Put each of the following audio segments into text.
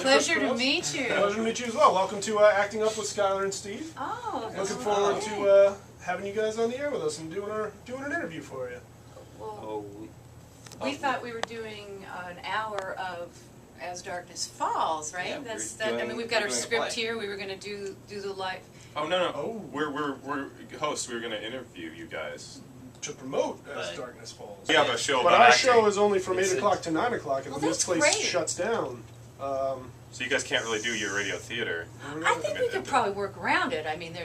Pleasure to meet you. Pleasure to meet you as well. Welcome to Acting Up with Skyler and Steve. Oh, looking forward to having you guys on the air with us and doing an interview for you. Well, we thought we were doing an hour of As Darkness Falls, right? Yeah, I mean, we've got our script here. We were going to do the live. Oh no! Oh. We're hosts. We were going to interview you guys to promote As Darkness Falls. We have a show, but about our acting. show is only from 8 o'clock to 9 o'clock, and this place great. shuts down. So you guys can't really do your radio theater. I think we could probably work around it. I mean,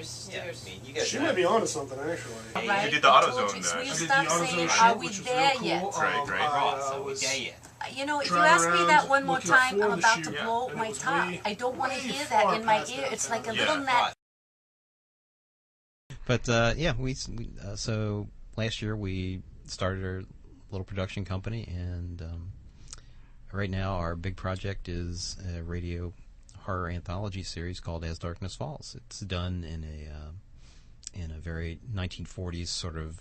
She might be onto something, actually. Right? You did the AutoZone. We stopped saying, "Are we there yet?" Right. So we there yet? You know, if you ask me that one more time, I'm about to blow my top. I don't want to hear that in my ear. It's like a little gnat. But so last year we started our little production company, and right now our big project is a radio horror anthology series called As Darkness Falls. It's done in a very 1940s sort of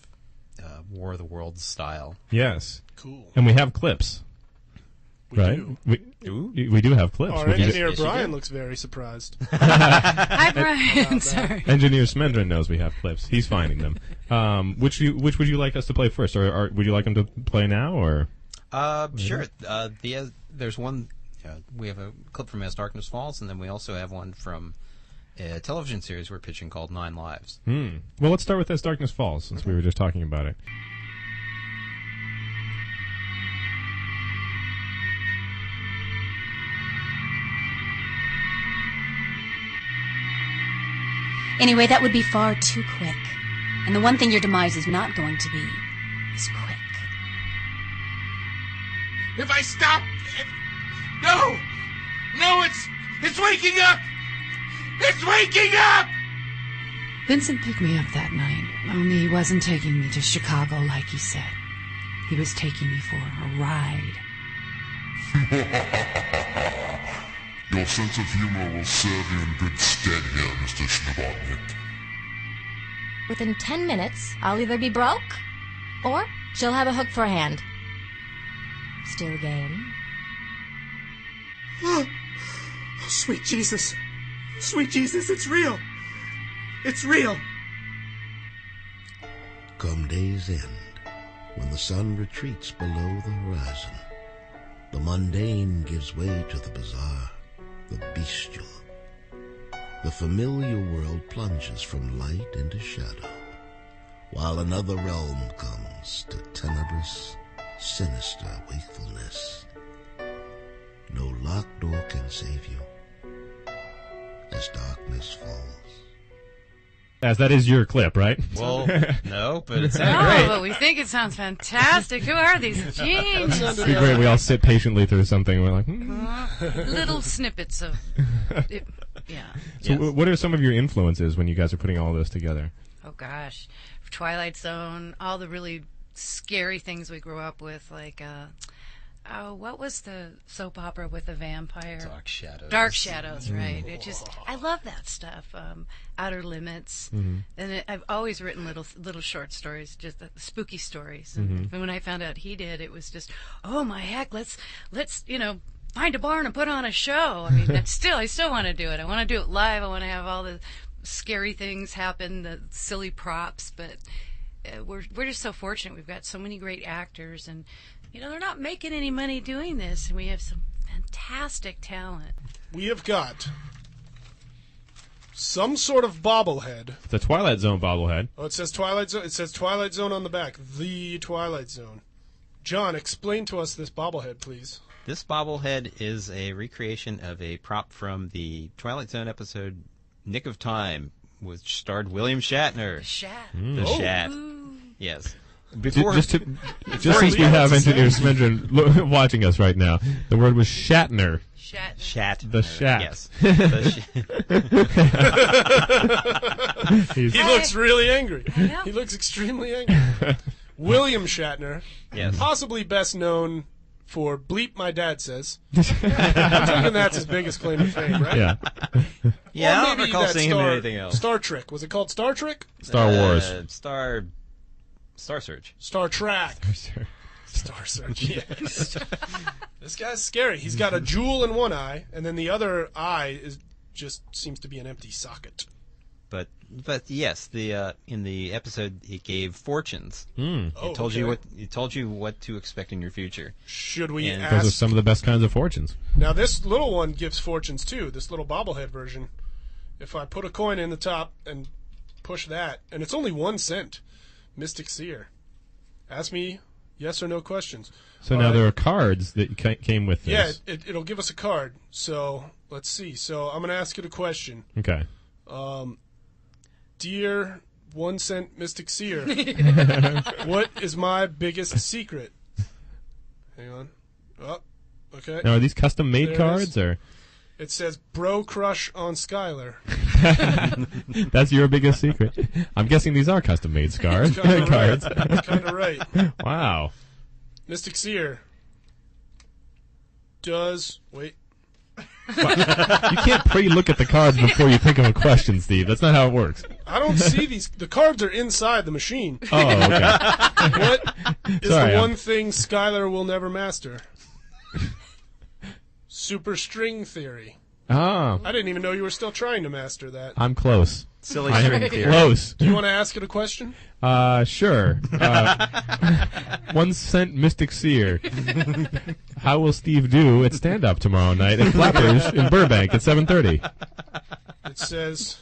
War of the Worlds style. Yes. Cool. And we have clips. Right? We do have clips. Our engineer Brian looks very surprised. Hi, Brian. Sorry. Engineer Smendron knows we have clips. He's finding them. Which would you like us to play first, or would you like them to play now, or? Sure. There's one. We have a clip from As Darkness Falls, and then we also have one from a television series we're pitching called 9 Lives. Well, let's start with As Darkness Falls, since we were just talking about it. Anyway, that would be far too quick. And the one thing your demise is not going to be is quick. If I stop... No! No, it's waking up! It's waking up! Vincent picked me up that night, only he wasn't taking me to Chicago like he said. He was taking me for a ride. Your sense of humor will serve you in good stead here, Mr. Schnabotnik. Within 10 minutes, I'll either be broke, or she'll have a hook for a hand. Still game? Oh, sweet Jesus. Sweet Jesus, it's real. It's real. Come day's end, when the sun retreats below the horizon, the mundane gives way to the bizarre, the bestial. The familiar world plunges from light into shadow, while another realm comes to tenebrous, sinister wakefulness. No locked door can save you as darkness falls. As that is your clip, right? Well, no, but it sounds great. But we think it sounds fantastic. Who are these geniuses? It'd be great. We all sit patiently through something. And we're like, little snippets of it. Yeah. So what are some of your influences when you guys are putting all this together? Oh, gosh. Twilight Zone, all the really scary things we grew up with, like, what was the soap opera with the vampire? Dark Shadows. Dark Shadows, right. It just, I love that stuff. Outer Limits. And I've always written little short stories, just spooky stories. And when I found out he did, it was just, oh my heck, let's find a barn and put on a show. I mean, I still want to do it. I want to do it live. I want to have all the scary things happen, the silly props, but we're just so fortunate. We've got so many great actors, and they're not making any money doing this, and we have some fantastic talent. We have got some sort of bobblehead. The Twilight Zone bobblehead. Oh, it says Twilight Zone. It says Twilight Zone on the back. The Twilight Zone. John, explain to us this bobblehead, please. This bobblehead is a recreation of a prop from the Twilight Zone episode Nick of Time, which starred William Shatner. The Shat. The Shat. Ooh. Yes. Just since we have Engineer Smendron watching us right now, the word was Shatner. Shat. The Shat. Yes. He looks really angry. He looks extremely angry. William Shatner, yes, possibly best known for Bleep My Dad Says. I'm thinking that's his biggest claim to fame, right? Yeah. Yeah, I don't recall seeing him in anything else. Star Trek. Was it called Star Trek? Star Wars. Star Search. Star Trek. Star Search, yes. This guy's scary. He's got a jewel in one eye, and then the other eye just seems to be an empty socket. But yes, in the episode it gave fortunes. It told you what to expect in your future. Should we ask? Those are some of the best kinds of fortunes. Now this little one gives fortunes too. This little bobblehead version. If I put a coin in the top and push that, and it's only 1 cent, Mystic Seer. Ask me yes or no questions. So now there are cards that came with this. Yeah, it'll give us a card. So let's see. So I'm going to ask you the question. Okay. Dear 1 cent Mystic Seer, what is my biggest secret? Hang on. Oh, okay. Now, are these custom-made cards, or? It says Bro Crush on Skyler. That's your biggest secret. I'm guessing these are custom-made cards. Kind of right. Wow. Mystic Seer does... Wait. You can't pre-look at the cards before you think of a question, Steve. That's not how it works. I don't see these. The cards are inside the machine. Oh, okay. What is the one thing Skyler will never master? Super string theory. Oh. I didn't even know you were still trying to master that. I'm close. Silly string theory. Close. Do you want to ask it a question? Sure. 1 cent Mystic Seer. How will Steve do at stand-up tomorrow night at Flappers in Burbank at 7:30? It says...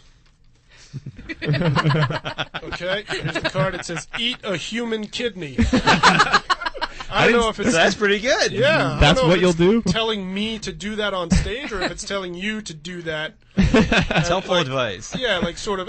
Okay, here's the card. It says, eat a human kidney. I don't know if it's... That's pretty good. Yeah. That's what you'll do? Telling me to do that on stage, or if it's telling you to do that. It's helpful advice. Yeah, like sort of,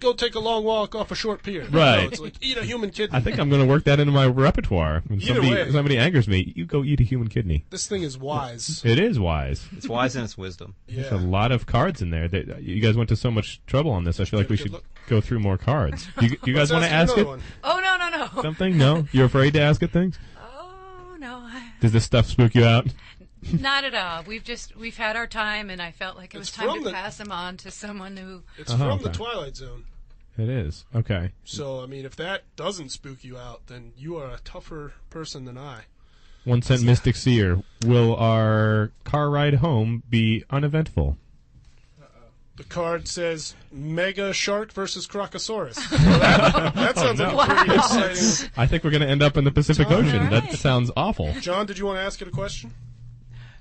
go take a long walk off a short pier. Right. No, it's like, eat a human kidney. I think I'm going to work that into my repertoire. When somebody angers me, you go eat a human kidney. This thing is wise. It is wise. It's wise and it's wisdom. Yeah. There's a lot of cards in there. You guys went to so much trouble on this. I feel like we should go through more cards. Do you guys want to ask it? One. Oh, no. Something? No? You're afraid to ask it things? Oh, no. Does this stuff spook you out? Not at all. We've had our time, and I felt like it was time to pass them on to someone who... It's from the Twilight Zone. It is. Okay. So, I mean, if that doesn't spook you out, then you are a tougher person than I. 1 cent Mystic Seer. Will our car ride home be uneventful? The card says Mega Shark versus Crocosaurus. Well, that sounds like a pretty exciting... I think we're going to end up in the Pacific Ocean. Right. That sounds awful. John, did you want to ask it a question?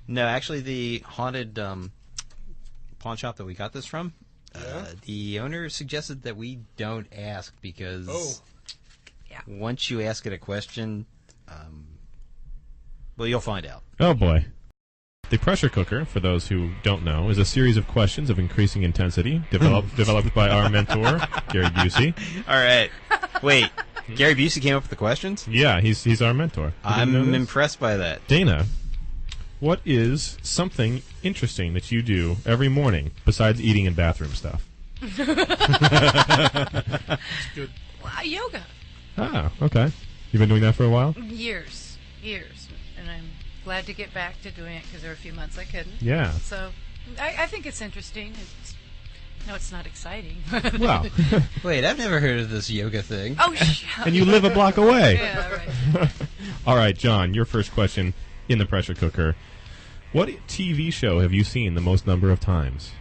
No, actually, the haunted pawn shop that we got this from, the owner suggested that we don't ask because once you ask it a question, well, you'll find out. Oh, boy. The pressure cooker, for those who don't know, is a series of questions of increasing intensity developed by our mentor, Gary Busey. All right. Wait, Gary Busey came up with the questions? Yeah, he's our mentor. I'm impressed by that. Dana, what is something interesting that you do every morning besides eating and bathroom stuff? That's good. Yoga. Ah, okay. You've been doing that for a while? Years. And I'm glad to get back to doing it because there were a few months I couldn't. Yeah. So I think it's interesting. It's not exciting. Well. Wait, I've never heard of this yoga thing. Oh, and you live a block away. Yeah, right. All right, John, your first question in the pressure cooker. What TV show have you seen the most number of times?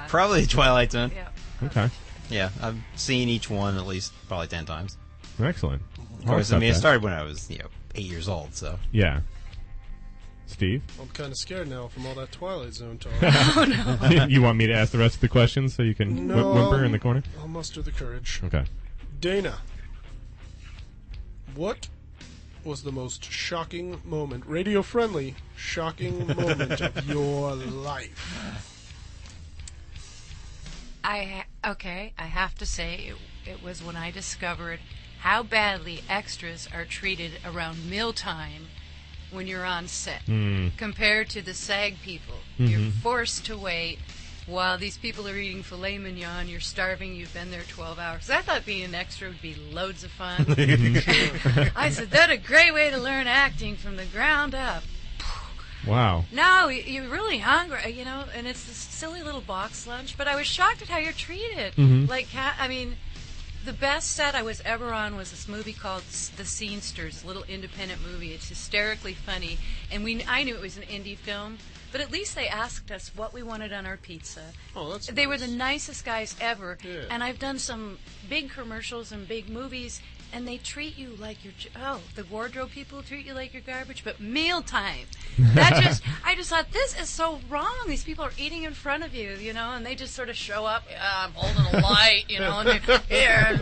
Probably Twilight Zone. Yeah. Okay. Yeah, I've seen each one at least probably 10 times. Excellent. Of course, I mean, it started when I was 8 years old, so. Yeah. Steve? I'm kind of scared now from all that Twilight Zone talk. Oh, no. You want me to ask the rest of the questions so you can whimper in the corner? I'll muster the courage. Okay. Dana, what was the most shocking moment, radio-friendly, shocking moment of your life? I have to say it was when I discovered how badly extras are treated around mealtime when you're on set compared to the SAG people. You're forced to wait while these people are eating filet mignon. You're starving. You've been there 12 hours. I thought being an extra would be loads of fun. I said, that's a great way to learn acting from the ground up. Wow. No, you're really hungry, and it's this silly little box lunch, but I was shocked at how you're treated. Like, The best set I was ever on was this movie called The Scenesters, a little independent movie. It's hysterically funny, and I knew it was an indie film, but at least they asked us what we wanted on our pizza. Oh, that's They were nice. the nicest guys ever, Yeah. and I've done some big commercials and big movies, and they treat you like you're, the wardrobe people treat you like you're garbage, but mealtime. I just thought, this is so wrong. These people are eating in front of you, and they just sort of show up, I'm holding a light, and they're, here,